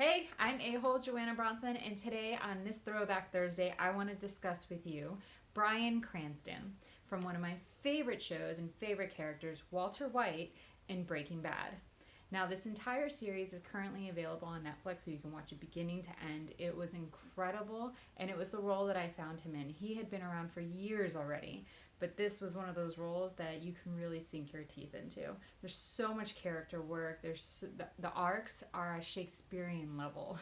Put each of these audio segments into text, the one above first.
Hey, I'm a-hole Joanna Bronson, and today on this Throwback Thursday, I want to discuss with you Bryan Cranston from one of my favorite shows and favorite characters, Walter White in Breaking Bad. Now, this entire series is currently available on Netflix, so you can watch it beginning to end. It was incredible, and it was the role that I found him in. He had been around for years already, but this was one of those roles that you can really sink your teeth into. There's so much character work. The arcs are a Shakespearean level.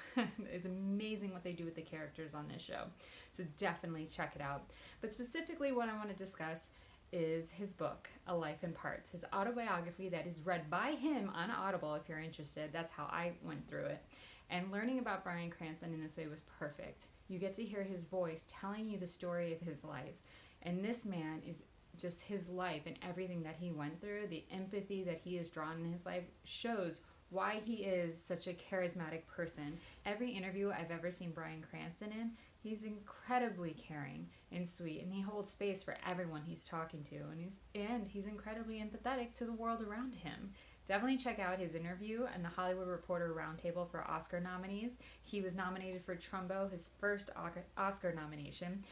It's amazing what they do with the characters on this show. So definitely check it out. But specifically, what I want to discuss is his book, A Life in Parts, his autobiography that is read by him on Audible if you're interested. That's how I went through it. And learning about Bryan Cranston in this way was perfect. You get to hear his voice telling you the story of his life. And this man is just his life and everything that he went through, the empathy that he has drawn in his life shows why he is such a charismatic person. Every interview I've ever seen Bryan Cranston in, he's incredibly caring and sweet, and he holds space for everyone he's talking to, and he's incredibly empathetic to the world around him. Definitely check out his interview and the Hollywood Reporter Roundtable for Oscar nominees. He was nominated for Trumbo, his first Oscar nomination.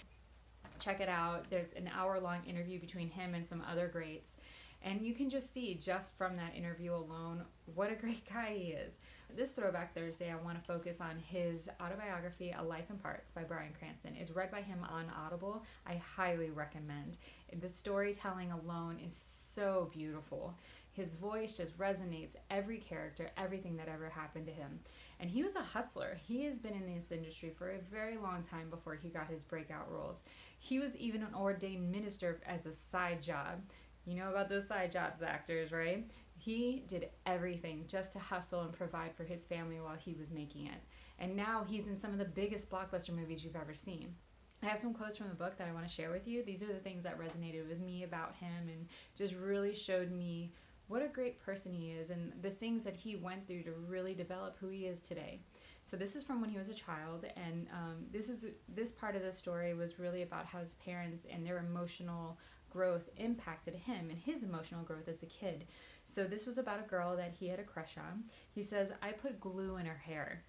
Check it out. There's an hour-long interview between him and some other greats. And you can just see, just from that interview alone, what a great guy he is. This Throwback Thursday, I want to focus on his autobiography, A Life in Parts by Bryan Cranston. It's read by him on Audible. I highly recommend. The storytelling alone is so beautiful. His voice just resonates every character, everything that ever happened to him. And he was a hustler. He has been in this industry for a very long time before he got his breakout roles. He was even an ordained minister as a side job. You know about those side jobs, actors, right? He did everything just to hustle and provide for his family while he was making it. And now he's in some of the biggest blockbuster movies you've ever seen. I have some quotes from the book that I want to share with you. These are the things that resonated with me about him and just really showed me what a great person he is and the things that he went through to really develop who he is today. So this is from when he was a child, and this part of the story was really about how his parents and their emotional growth impacted him and his emotional growth as a kid. So this was about a girl that he had a crush on. He says, "I put glue in her hair.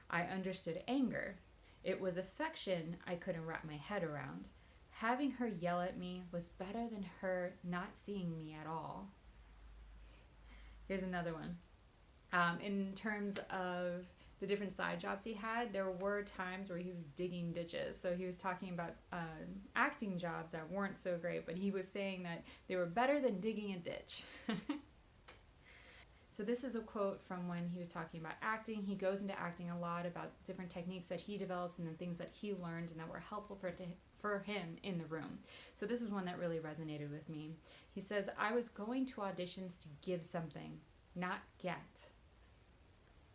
I understood anger. It was affection I couldn't wrap my head around. Having her yell at me was better than her not seeing me at all." Here's another one. In terms of the different side jobs he had, there were times where he was digging ditches. So he was talking about acting jobs that weren't so great, but he was saying that they were better than digging a ditch. So this is a quote from when he was talking about acting. He goes into acting a lot about different techniques that he developed and the things that he learned and that were helpful for him in the room. So this is one that really resonated with me. He says, "I was going to auditions to give something, not get."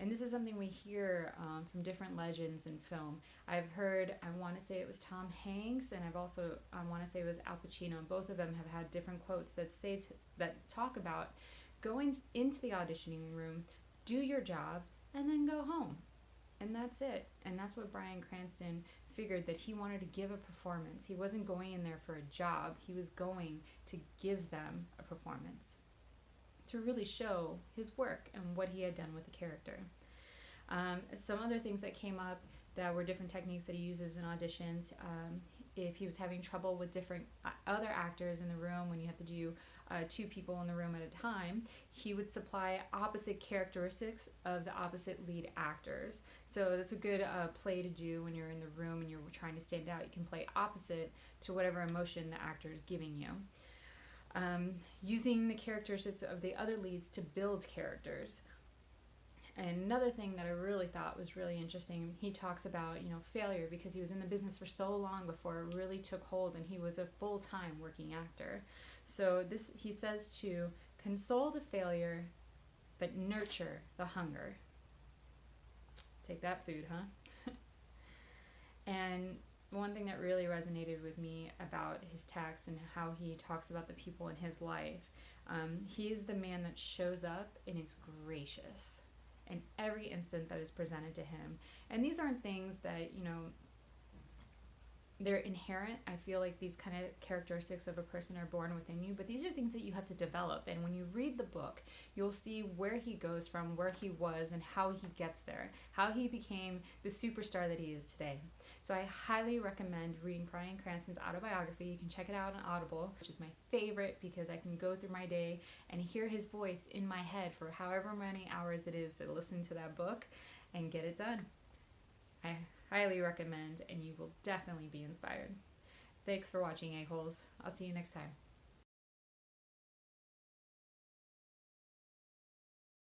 And this is something we hear from different legends in film. I've heard, I want to say it was Tom Hanks, and I want to say it was Al Pacino. Both of them have had different quotes that talk about going into the auditioning room, do your job, and then go home. And that's it. And that's what Bryan Cranston figured, that he wanted to give a performance. He wasn't going in there for a job. He was going to give them a performance to really show his work and what he had done with the character. Some other things that came up that were different techniques that he uses in auditions. If he was having trouble with different other actors in the room, when you have to do two people in the room at a time, he would supply opposite characteristics of the opposite lead actors. So that's a good play to do when you're in the room and you're trying to stand out. You can play opposite to whatever emotion the actor is giving you. Using the characteristics of the other leads to build characters. And another thing that I really thought was really interesting, he talks about, failure, because he was in the business for so long before it really took hold, and he was a full-time working actor. So he says to console the failure, but nurture the hunger. Take that, food, huh? And one thing that really resonated with me about his text and how he talks about the people in his life, he's the man that shows up and is gracious in every instant that is presented to him. And these aren't things that, they're inherent. I feel like these kind of characteristics of a person are born within you, but these are things that you have to develop. And when you read the book, you'll see where he goes from, where he was, and how he gets there, how he became the superstar that he is today. So I highly recommend reading Bryan Cranston's autobiography. You can check it out on Audible, which is my favorite because I can go through my day and hear his voice in my head for however many hours it is to listen to that book and get it done. I highly recommend, and you will definitely be inspired. Thanks for watching, a-holes. I'll see you next time.